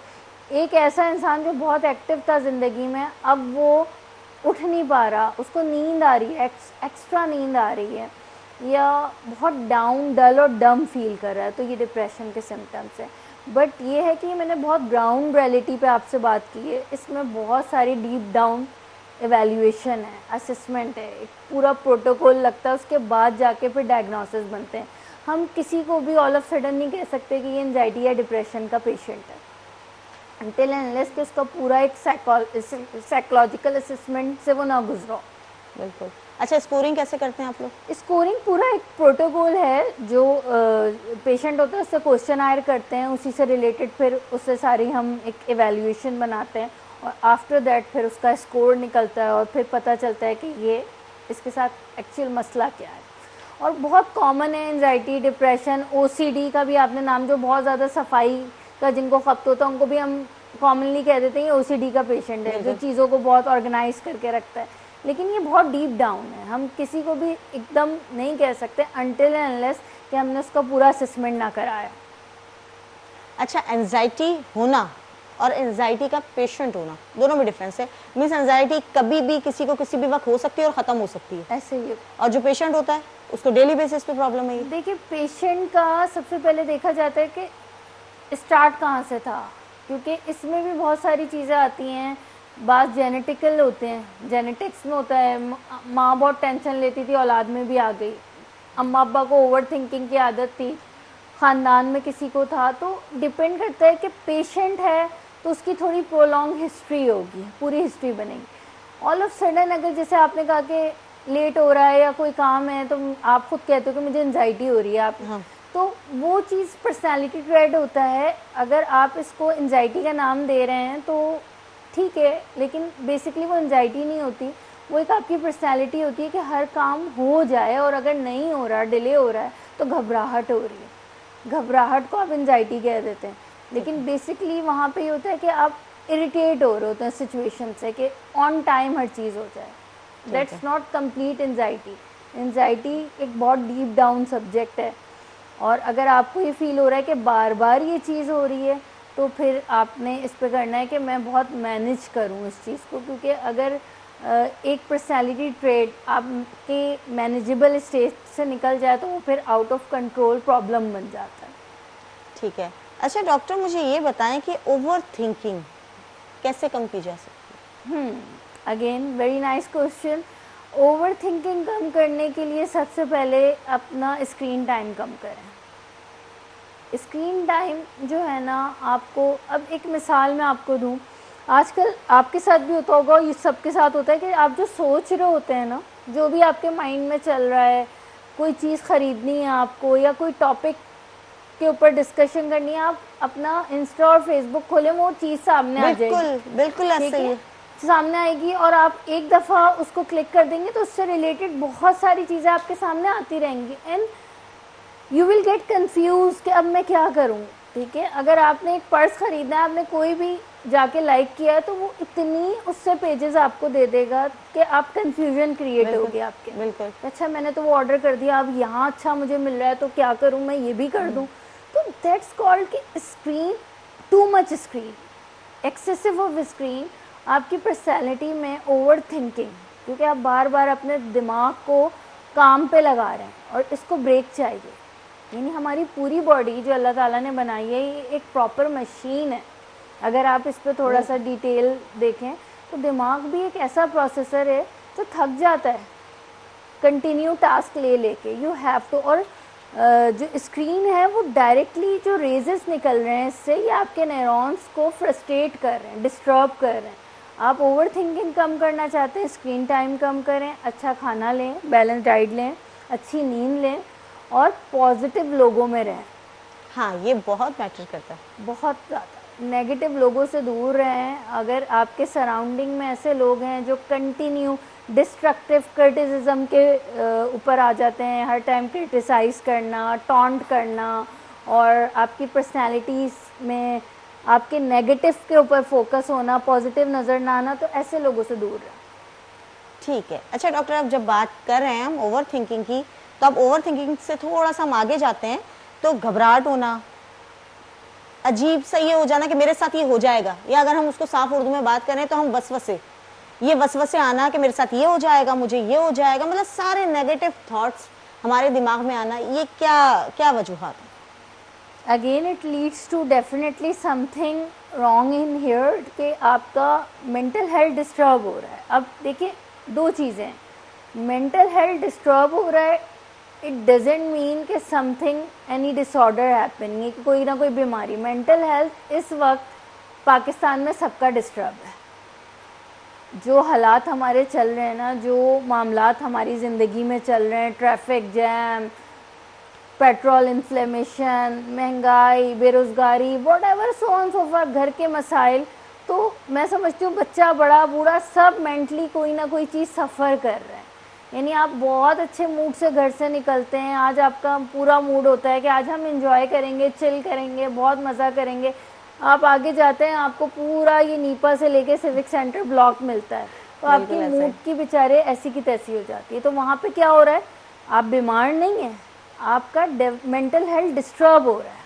एक ऐसा इंसान जो बहुत एक्टिव था ज़िंदगी में, अब वो उठ नहीं पा रहा, उसको नींद आ रही है, एक्स्ट्रा नींद आ रही है, या बहुत डाउन, डल और डम फील कर रहा है, तो ये डिप्रेशन के सिम्टम्स हैं। बट ये है कि मैंने बहुत ग्राउंड रियलिटी पे आपसे बात की है, इसमें बहुत सारी डीप डाउन एवेल्यूएशन है, असेसमेंट है, एक पूरा प्रोटोकॉल लगता है, उसके बाद जाके फिर डायग्नोसिस बनते हैं। हम किसी को भी ऑल ऑफ सडन नहीं कह सकते कि ये एंजाइटी या डिप्रेशन का पेशेंट है, अनटिल एंड अनलेस कि उसका पूरा एक साइकोलॉजिकल असेसमेंट से वो ना गुजरा। बिल्कुल। अच्छा, स्कोरिंग कैसे करते हैं आप लोग? स्कोरिंग पूरा एक प्रोटोकॉल है, जो पेशेंट होता है उससे क्वेश्चन आयर करते हैं, उसी से रिलेटेड फिर उससे सारी हम एक एवेल्यूएशन बनाते हैं और आफ्टर दैट फिर उसका स्कोर निकलता है और फिर पता चलता है कि ये इसके साथ एक्चुअल मसला क्या है। और बहुत कॉमन है एंजाइटी, डिप्रेशन, ओसीडी का भी आपने नाम, जो बहुत ज़्यादा सफाई का जिनको खपत होता है उनको भी हम कॉमनली कह देते हैं ये ओसीडी का पेशेंट है, जो चीज़ों को बहुत ऑर्गेनाइज करके रखता है। लेकिन ये बहुत डीप डाउन है, हम किसी को भी एकदम नहीं कह सकते अनटिल एंड अनलेस कि हमने उसका पूरा असेसमेंट ना कराया। अच्छा, एंजाइटी होना और एंजाइटी का पेशेंट होना दोनों में डिफरेंस है। मीन्स एंजाइटी कभी भी किसी को किसी भी वक्त हो सकती है और ख़त्म हो सकती है, ऐसे ही। और जो पेशेंट होता है उसको डेली बेसिस पे प्रॉब्लम है। देखिए, पेशेंट का सबसे पहले देखा जाता है कि स्टार्ट कहाँ से था, क्योंकि इसमें भी बहुत सारी चीज़ें आती हैं। बात जेनेटिकल होते हैं, जेनेटिक्स में होता है, माँ बहुत टेंशन लेती थी, औलाद में भी आ गई, अम्मा अब्बा को ओवर थिंकिंग की आदत थी, ख़ानदान में किसी को था, तो डिपेंड करता है कि पेशेंट है तो उसकी थोड़ी प्रोलॉन्ग हिस्ट्री होगी, पूरी हिस्ट्री बनेगी। ऑल ऑफ सडन अगर जैसे आपने कहा कि लेट हो रहा है या कोई काम है तो आप खुद कहते हो कि मुझे एंजाइटी हो रही है, आप तो वो चीज़ पर्सनालिटी ट्रेड होता है। अगर आप इसको एंजाइटी का नाम दे रहे हैं तो ठीक है, लेकिन बेसिकली वो एंजाइटी नहीं होती, वो एक आपकी पर्सनालिटी होती है कि हर काम हो जाए और अगर नहीं हो रहा, डिले हो रहा है तो घबराहट हो रही है, घबराहट को आप एंजाइटी कह देते हैं। लेकिन बेसिकली वहाँ पे ये होता है कि आप इरिटेट हो रहे होते हैं सिचुएशन से कि ऑन टाइम हर चीज़ हो जाए। That's not complete anxiety. Anxiety एक बहुत डीप डाउन सब्जेक्ट है, और अगर आपको ये फील हो रहा है कि बार बार ये चीज़ हो रही है तो फिर आपने इस पे करना है कि मैं बहुत मैनेज करूँ इस चीज़ को, क्योंकि अगर एक पर्सनालिटी ट्रेट आपके मैनेजेबल स्टेज से निकल जाए तो वो फिर आउट ऑफ कंट्रोल प्रॉब्लम बन जाता है। ठीक है। अच्छा डॉक्टर, मुझे ये बताएं कि ओवर थिंकिंग कैसे कम की जा सकती है? Again very nice question. Over thinking कम करने के लिए सबसे पहले अपना स्क्रीन टाइम कम करें। स्क्रीन टाइम जो है ना, आपको अब एक मिसाल मैं आपको दूं, आजकल आपके साथ भी होता होगा, ये सबके साथ होता है कि आप जो सोच रहे होते हैं ना, जो भी आपके माइंड में चल रहा है, कोई चीज़ ख़रीदनी है आपको या कोई टॉपिक के ऊपर डिस्कशन करनी है, आप अपना इंस्टा और फेसबुक खोलें, वो चीज़ सामने आ जाएगी। बिल्कुल बिल्कुल ऐसा ही है, सामने आएगी और आप एक दफ़ा उसको क्लिक कर देंगे तो उससे रिलेटेड बहुत सारी चीज़ें आपके सामने आती रहेंगी and you will get confuse कि अब मैं क्या करूं। ठीक है, अगर आपने एक पर्स ख़रीदना है, आपने कोई भी जाके लाइक किया है तो वो इतनी उससे पेजेस आपको दे देगा कि आप कंफ्यूजन क्रिएट होगी आपके। बिल्कुल। अच्छा, मैंने तो वो ऑर्डर कर दिया, अब यहाँ अच्छा मुझे मिल रहा है तो क्या करूँ, मैं ये भी कर दूँ। तो दैट्स कॉल्ड कि screen, too much screen, excessive of screen आपकी पर्सनैलिटी में ओवर थिंकिंग क्योंकि आप बार बार अपने दिमाग को काम पे लगा रहे हैं और इसको ब्रेक चाहिए। यानी हमारी पूरी बॉडी जो अल्लाह ताला ने बनाई है ये एक प्रॉपर मशीन है। अगर आप इस पर थोड़ा सा डिटेल देखें तो दिमाग भी एक ऐसा प्रोसेसर है जो थक जाता है कंटिन्यू टास्क ले लेके। यू हैव टू, और जो स्क्रीन है वो डायरेक्टली जो रेजेस निकल रहे हैं इससे ये आपके न्यूरॉन्स को फ्रस्ट्रेट कर रहे हैं, डिस्टर्ब कर रहे हैं। आप ओवर थिंकिंग कम करना चाहते हैं, स्क्रीन टाइम कम करें, अच्छा खाना लें, बैलेंस डाइट लें, अच्छी नींद लें और पॉजिटिव लोगों में रहें। हाँ, ये बहुत मैटर करता है, बहुत ज़्यादा। नेगेटिव लोगों से दूर रहें। अगर आपके सराउंडिंग में ऐसे लोग हैं जो कंटिन्यू डिस्ट्रक्टिव क्रिटिसिज्म के ऊपर आ जाते हैं, हर टाइम क्रिटिसाइज करना, टॉन्ट करना और आपकी पर्सनैलिटीज़ में आपके नेगेटिव के ऊपर फोकस होना, पॉजिटिव नज़र ना आना, तो ऐसे लोगों से दूर रहें। ठीक है। अच्छा डॉक्टर, अब जब बात कर रहे हैं हम ओवर थिंकिंग की, तो अब ओवर थिंकिंग से थोड़ा सा हम आगे जाते हैं तो घबराहट होना, अजीब सा ये हो जाना कि मेरे साथ ये हो जाएगा, या अगर हम उसको साफ उर्दू में बात करें तो हम वसवसे आना कि मेरे साथ ये हो जाएगा, मुझे ये हो जाएगा, मतलब सारे नेगेटिव थॉट्स हमारे दिमाग में आना, ये क्या वजूहात है? Again it leads to definitely something wrong in here कि आपका मेंटल हेल्थ डिस्टर्ब हो रहा है। अब देखिए दो चीज़ें हैं, मेंटल हेल्थ डिस्टर्ब हो रहा है, इट डजेंट मीन कि समथिंग एनी डिसऑर्डर हैपनिंग, कि कोई ना कोई बीमारी। मेंटल हेल्थ इस वक्त पाकिस्तान में सबका डिस्टर्ब है। जो हालात हमारे चल रहे हैं ना, जो मामलात हमारी ज़िंदगी में चल रहे हैं, ट्रैफिक जैम, पेट्रोल इन्फ्लेमेशन, महंगाई, बेरोज़गारी, what ever so on so for, घर के मसाइल, तो मैं समझती हूँ बच्चा बड़ा बूढ़ा सब मेंटली कोई ना कोई चीज़ सफ़र कर रहे हैं। यानी आप बहुत अच्छे मूड से घर से निकलते हैं, आज आपका पूरा मूड होता है कि आज हम इंजॉय करेंगे, चिल करेंगे, बहुत मज़ा करेंगे। आप आगे जाते हैं, आपको पूरा ये नीपा से लेके सिविक सेंटर ब्लॉक मिलता है, तो आपकी मूड की बेचारे ऐसी की तैसी हो जाती है। तो वहाँ पे क्या हो रहा है, आप बीमार नहीं हैं, आपका मेंटल हेल्थ डिस्टर्ब हो रहा है।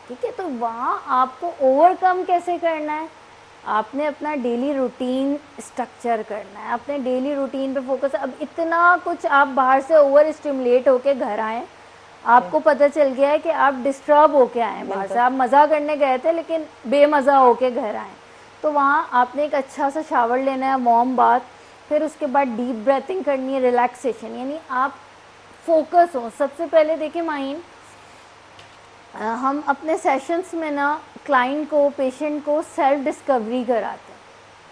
ठीक है, तो वहाँ आपको ओवरकम कैसे करना है, आपने अपना डेली रूटीन स्ट्रक्चर करना है, अपने डेली रूटीन पे फोकस। अब इतना कुछ आप बाहर से ओवर स्टिमुलेट होके घर आए, आपको पता चल गया है कि आप डिस्टर्ब होके आए बाहर से, आप मज़ा करने गए थे लेकिन बेमज़ा होके घर आए, तो वहाँ आपने एक अच्छा सा शावर लेना है, वार्म बाथ, फिर उसके बाद डीप ब्रीथिंग करनी है, रिलैक्सेशन, यानी आप फोकस हो। सबसे पहले देखिए माइन, हम अपने सेशंस में ना क्लाइंट को, पेशेंट को सेल्फ डिस्कवरी कराते हैं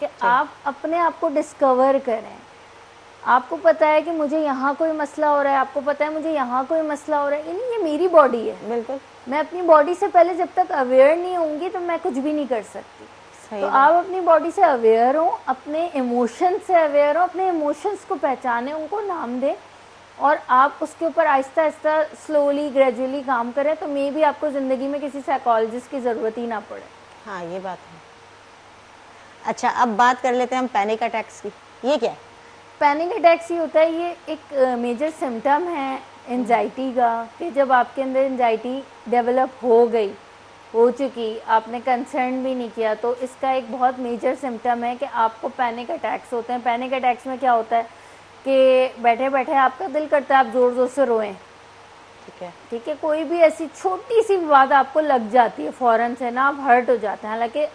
कि आप अपने आप को डिस्कवर करें। आपको पता है कि मुझे यहाँ कोई मसला हो रहा है, आपको पता है मुझे यहाँ कोई मसला हो रहा है, यानी ये मेरी बॉडी है। बिल्कुल, मैं अपनी बॉडी से पहले जब तक अवेयर नहीं होंगी तो मैं कुछ भी नहीं कर सकती। तो आप अपनी बॉडी से अवेयर हो, अपने इमोशन से अवेयर हो, अपने इमोशंस को पहचानें, उनको नाम दें और आप उसके ऊपर आहिस्ता आहिस्ता स्लोली ग्रेजुअली काम करें, तो मे भी आपको ज़िंदगी में किसी साइकोलॉजिस्ट की ज़रूरत ही ना पड़े। हाँ, ये बात है। अच्छा, अब बात कर लेते हैं हम पैनिक अटैक्स की। ये क्या है? पैनिक अटैक्स ये होता है, ये एक मेजर सिम्टम है एंजाइटी का, कि जब आपके अंदर एंजाइटी डेवलप हो चुकी, आपने कंसर्न भी नहीं किया, तो इसका एक बहुत मेजर सिम्टम है कि आपको पैनिक अटैक्स होते हैं। पैनिक अटैक्स में क्या होता है कि बैठे बैठे आपका दिल करता है आप ज़ोर ज़ोर से रोएं। ठीक है, कोई भी ऐसी छोटी सी बात आपको लग जाती है फ़ौरन से ना, आप हर्ट हो जाते हैं। हालांकि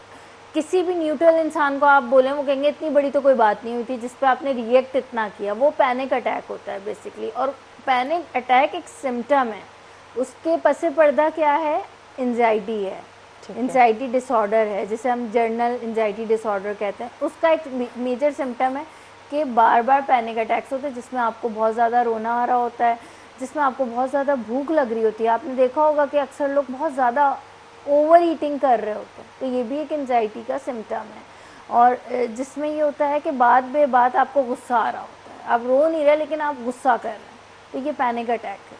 किसी भी न्यूट्रल इंसान को आप बोलें, वो कहेंगे इतनी बड़ी तो कोई बात नहीं हुई थी जिस पे आपने रिएक्ट इतना किया, वो पैनिक अटैक होता है बेसिकली। और पैनिक अटैक एक सिम्टम है, उसके पसे पर्दा क्या है, एंजाइटी है, एंजाइटी डिसऑर्डर है, जिसे हम जर्नल एंजाइटी डिसऑर्डर कहते हैं। उसका एक मेजर सिम्टम है कि बार बार पैनिक अटैक्स होते हैं जिसमें आपको बहुत ज़्यादा रोना आ रहा होता है, जिसमें आपको बहुत ज़्यादा भूख लग रही होती है। आपने देखा होगा कि अक्सर लोग बहुत ज़्यादा ओवर ईटिंग कर रहे होते हैं, तो ये भी एक एंजाइटी का सिम्टम है। और जिसमें ये होता है कि बात बे बात आपको गुस्सा आ रहा होता है, आप रो नहीं रहे लेकिन आप गुस्सा कर रहे हैं, तो ये पैनिक अटैक है।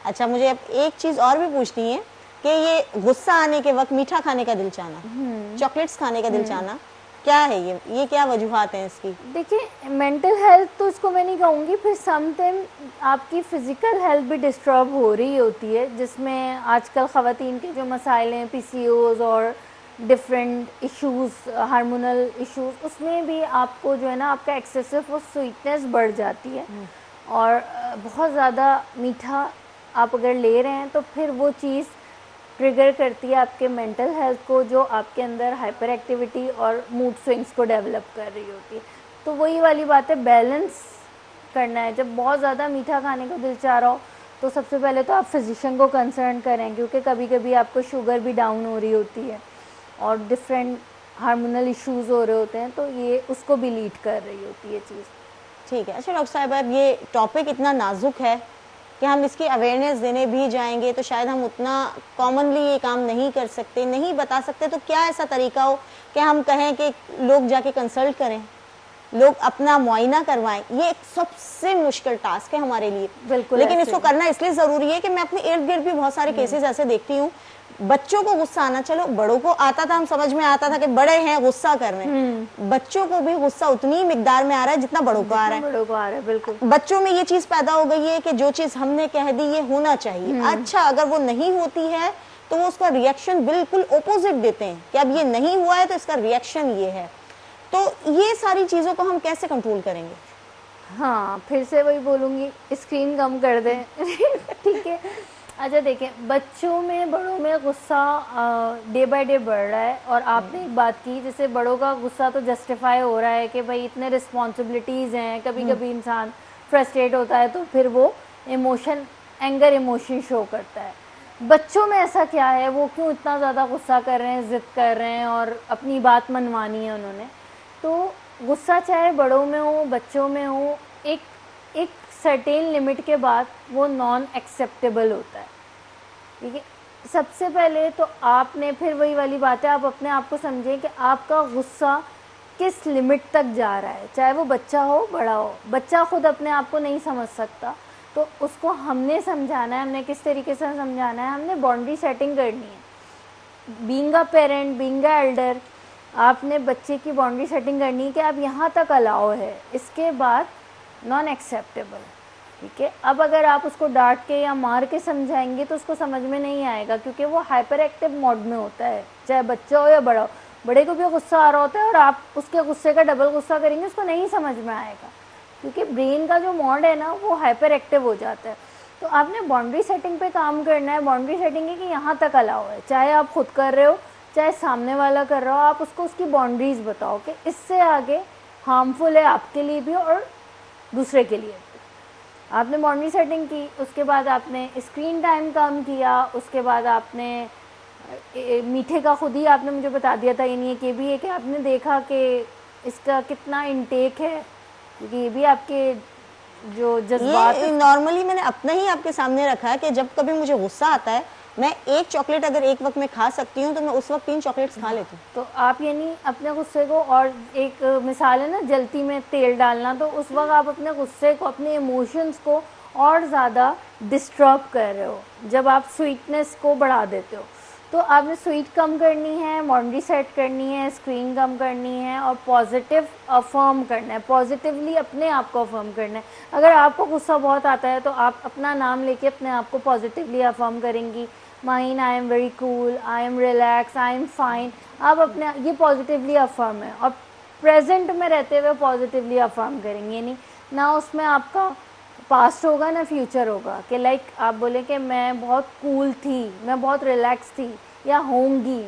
अच्छा, मुझे अब एक चीज़ और भी पूछनी है कि ये गुस्सा आने के वक्त मीठा खाने का दिल चाहना, चॉकलेट्स खाने का दिल चाहना, क्या है ये क्या वजूहात हैं इसकी? देखिए, मेंटल हेल्थ तो इसको मैं नहीं कहूँगी, फिर समटाइम आपकी फ़िज़िकल हेल्थ भी डिस्टर्ब हो रही होती है, जिसमें आजकल ख़वातीन के जो मसाइल हैं, PCOS और डिफरेंट इश्यूज, हार्मोनल इश्यूज, उसमें भी आपको जो है ना आपका एक्सेसिव वो स्वीटनेस बढ़ जाती है। और बहुत ज़्यादा मीठा आप अगर ले रहे हैं तो फिर वो चीज़ ट्रिगर करती है आपके मेंटल हेल्थ को, जो आपके अंदर हाइपर एक्टिविटी और मूड स्विंग्स को डेवलप कर रही होती है। तो वही वाली बात है, बैलेंस करना है। जब बहुत ज़्यादा मीठा खाने को दिल चाह रहा हो तो सबसे पहले तो आप फिजिशियन को कंसर्न करें, क्योंकि कभी कभी आपको शुगर भी डाउन हो रही होती है और डिफरेंट हार्मोनल इश्यूज हो रहे होते हैं, तो ये उसको भी लीड कर रही होती है चीज़। ठीक है। अच्छा डॉक्टर साहब, अब ये टॉपिक इतना नाजुक है कि हम इसकी अवेयरनेस देने भी जाएंगे तो शायद हम उतना कॉमनली ये काम नहीं कर सकते, नहीं बता सकते। तो क्या ऐसा तरीका हो कि हम कहें कि लोग जाके कंसल्ट करें, लोग अपना मुआयना करवाएं? ये एक सबसे मुश्किल टास्क है हमारे लिए, बिल्कुल। लेकिन इसको करना इसलिए ज़रूरी है कि मैं अपने इर्द गिर्द भी बहुत सारे केसेस ऐसे देखती हूँ। बच्चों को गुस्सा आना, चलो बड़ों को आता था, हम समझ में आता था कि बड़े हैं गुस्सा कर रहे हैं, बच्चों को भी गुस्सा उतनी मिकदार में आ रहा है जितना बड़ों को आ रहा है। बड़ों को आ रहा है, बिल्कुल। बच्चों में ये चीज पैदा हो गई है कि जो चीज हमने कह दी ये होना चाहिए। अच्छा, अगर वो नहीं होती है तो वो उसका रिएक्शन बिल्कुल ओपोजिट देते हैं कि अब ये नहीं हुआ है तो इसका रिएक्शन ये है। तो ये सारी चीजों को हम कैसे कंट्रोल करेंगे? हाँ, फिर से वही बोलूँगी, स्क्रीन कम कर दें। ठीक है। अच्छा देखिए, बच्चों में बड़ों में गुस्सा डे बाय डे बढ़ रहा है। और आपने एक बात की, जैसे बड़ों का गुस्सा तो जस्टिफाई हो रहा है कि भाई इतने रिस्पॉन्सिबिलिटीज़ हैं, कभी कभी इंसान फ्रस्ट्रेट होता है तो फिर वो इमोशन, एंगर इमोशन शो करता है। बच्चों में ऐसा क्या है, वो क्यों इतना ज़्यादा गुस्सा कर रहे हैं, ज़िद कर रहे हैं और अपनी बात मनवानी है उन्होंने? तो गुस्सा चाहे बड़ों में हो बच्चों में हो, एक एक सर्टेन लिमिट के बाद वो नॉन एक्सेप्टेबल होता है। ठीक है। सबसे पहले तो आपने, फिर वही वाली बात है, आप अपने आप को समझें कि आपका गुस्सा किस लिमिट तक जा रहा है। चाहे वो बच्चा हो बड़ा हो, बच्चा खुद अपने आप को नहीं समझ सकता तो उसको हमने समझाना है। हमने किस तरीके से समझाना है, हमने बाउंड्री सेटिंग करनी है। Being a parent, being a elder, आपने बच्चे की बाउंड्री सेटिंग करनी है कि आप यहाँ तक अलाउ है, इसके बाद नॉन एक्सेप्टेबल। ठीक है। अब अगर आप उसको डांट के या मार के समझाएंगे तो उसको समझ में नहीं आएगा, क्योंकि वो हाइपर एक्टिव मोड में होता है, चाहे बच्चा हो या बड़ा हो। बड़े को भी गुस्सा आ रहा होता है और आप उसके गुस्से का डबल गुस्सा करेंगे, उसको नहीं समझ में आएगा, क्योंकि ब्रेन का जो मोड है ना वो हाइपर एक्टिव हो जाता है। तो आपने बाउंड्री सेटिंग पे काम करना है। बाउंड्री सेटिंग है कि यहाँ तक अलाउ है, चाहे आप खुद कर रहे हो चाहे सामने वाला कर रहा हो, आप उसको उसकी बाउंड्रीज बताओ कि इससे आगे हार्मफुल है आपके लिए भी और दूसरे के लिए भी। आपने बाउंड्री सेटिंग की, उसके बाद आपने स्क्रीन टाइम कम किया, उसके बाद आपने मीठे का खुद ही आपने मुझे बता दिया था। ये नहीं है कि भी है कि आपने देखा कि इसका कितना इनटेक है, क्योंकि ये भी आपके जो जज्बात, ये नॉर्मली मैंने अपना ही आपके सामने रखा है कि जब कभी मुझे गुस्सा आता है, मैं एक चॉकलेट अगर एक वक्त में खा सकती हूँ तो मैं उस वक्त 3 चॉकलेट्स खा लेती हूँ। तो आप यानी अपने गुस्से को, और एक मिसाल है ना जलती में तेल डालना, तो उस वक्त आप अपने गुस्से को, अपने इमोशंस को और ज़्यादा डिस्टर्ब कर रहे हो जब आप स्वीटनेस को बढ़ा देते हो। तो आपने स्वीट कम करनी है, बाउंड्री सेट करनी है, स्क्रीन कम करनी है और पॉजिटिव अफर्म करना है, पॉजिटिवली अपने आप को अफर्म करना है। अगर आपको गुस्सा बहुत आता है तो आप अपना नाम लेके अपने आप को पॉजिटिवली अफर्म करेंगी। Mine, I am very cool, I am relax, I am fine. आप अपने, ये पॉजिटिवली अफर्म है और प्रेजेंट में रहते हुए पॉजिटिवली अफर्म करेंगे। नहीं ना उसमें आपका पास्ट होगा ना फ्यूचर होगा कि लाइक आप बोले कि मैं बहुत कूल थी, मैं बहुत रिलैक्स थी, या होंगी,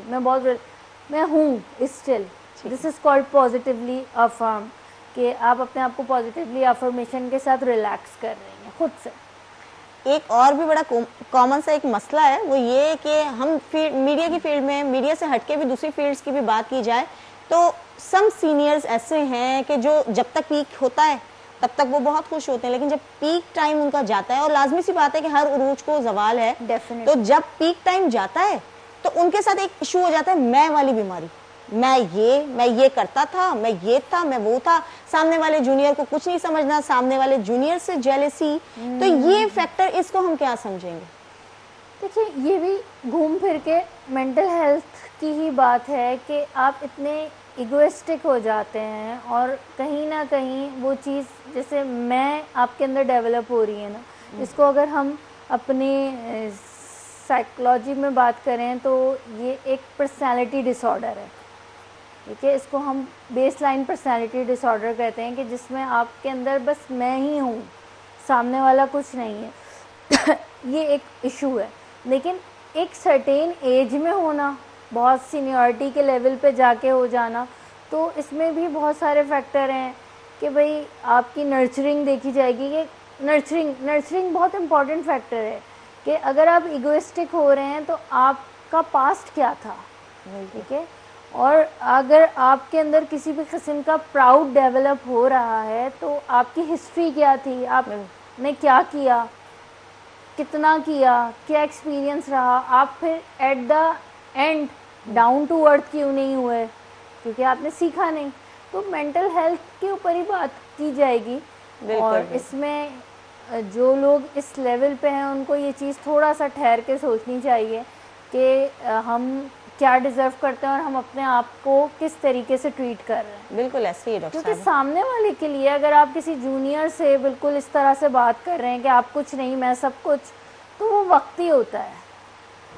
मैं हूँ still. This is called positively affirm, कि आप अपने आप को पॉजिटिवली अफर्मेशन के साथ रिलैक्स कर रही हैं खुद से। एक और भी बड़ा कॉमन सा एक मसला है, वो ये कि हम मीडिया की फील्ड में, मीडिया से हटके भी दूसरी फील्ड्स की भी बात की जाए तो सम सीनियर्स ऐसे हैं कि जो जब तक पीक होता है तब तक वो बहुत खुश होते हैं, लेकिन जब पीक टाइम उनका जाता है, और लाजमी सी बात है कि हर उरूज को जवाल है, तो जब पीक टाइम जाता है तो उनके साथ एक इशू हो जाता है, मैं वाली बीमारी। मैं ये करता था, मैं ये था, मैं वो था, सामने वाले जूनियर को कुछ नहीं समझना, सामने वाले जूनियर से जेलसी। तो ये फैक्टर, इसको हम क्या समझेंगे? देखिए, ये भी घूम फिर के मेंटल हेल्थ की ही बात है कि आप इतने इगोइस्टिक हो जाते हैं और कहीं ना कहीं वो चीज़, जैसे मैं आपके अंदर डेवलप हो रही है ना, इसको अगर हम अपने साइकोलॉजी में बात करें तो ये एक पर्सनालिटी डिसऑर्डर है, ठीक है। इसको हम बेसलाइन पर्सनालिटी डिसऑर्डर कहते हैं कि जिसमें आपके अंदर बस मैं ही हूँ, सामने वाला कुछ नहीं है। ये एक इशू है। लेकिन एक सर्टेन एज में होना, बहुत सीनियरिटी के लेवल पे जाके हो जाना, तो इसमें भी बहुत सारे फैक्टर हैं कि भाई आपकी नर्चरिंग देखी जाएगी। कि नर्चरिंग बहुत इम्पॉर्टेंट फैक्टर है कि अगर आप इगोइस्टिक हो रहे हैं तो आपका पास्ट क्या था, ठीक है। और अगर आपके अंदर किसी भी किस्म का प्राउड डेवलप हो रहा है तो आपकी हिस्ट्री क्या थी, आपने क्या किया, कितना किया, क्या एक्सपीरियंस रहा, आप फिर at the end down to earth क्यों नहीं हुए, क्योंकि आपने सीखा नहीं। तो मेंटल हेल्थ के ऊपर ही बात की जाएगी। और इसमें जो लोग इस लेवल पे हैं उनको ये चीज़ थोड़ा सा ठहर के सोचनी चाहिए कि हम क्या डिज़र्व करते हैं और हम अपने आप को किस तरीके से ट्रीट कर रहे हैं। बिल्कुल ऐसे ही डॉक्टर क्योंकि सामने वाले के लिए अगर आप किसी जूनियर से बिल्कुल इस तरह से बात कर रहे हैं कि आप कुछ नहीं मैं सब कुछ, तो वो वक्ती होता है।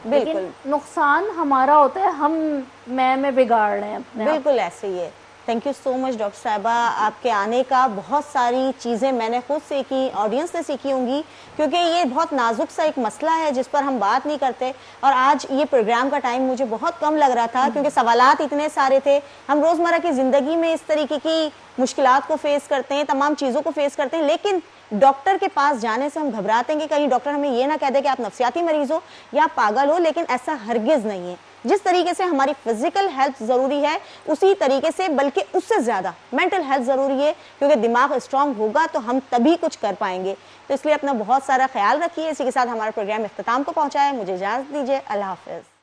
लेकिन नुकसान हमारा होता है, हम मैं बिगाड़ रहे हैं अपने। बिल्कुल ऐसे ही है। Thank you so much doctor साहिबा, आपके आने का बहुत सारी चीज़ें मैंने खुद सीखी, ऑडियंस ने सीखी होंगी, क्योंकि ये बहुत नाजुक सा एक मसला है जिस पर हम बात नहीं करते। और आज ये प्रोग्राम का टाइम मुझे बहुत कम लग रहा था क्योंकि सवालात इतने सारे थे। हम रोज़मर्रा की ज़िंदगी में इस तरीके की मुश्किलात को फेस करते हैं, तमाम चीज़ों को फेस करते हैं, लेकिन डॉक्टर के पास जाने से हम घबराते हैं कि कहीं डॉक्टर हमें ये ना कह दे कि आप नफसियाती मरीज हो या पागल हो। लेकिन ऐसा हरगिज़ नहीं है। जिस तरीके से हमारी फिजिकल हेल्थ ज़रूरी है उसी तरीके से, बल्कि उससे ज़्यादा मेंटल हेल्थ ज़रूरी है, क्योंकि दिमाग स्ट्रांग होगा तो हम तभी कुछ कर पाएंगे। तो इसलिए अपना बहुत सारा ख्याल रखिए। इसी के साथ हमारा प्रोग्राम इख्तिताम को पहुँचाए। मुझे इजाज़त दीजिए। अल्लाह हाफ़िज़।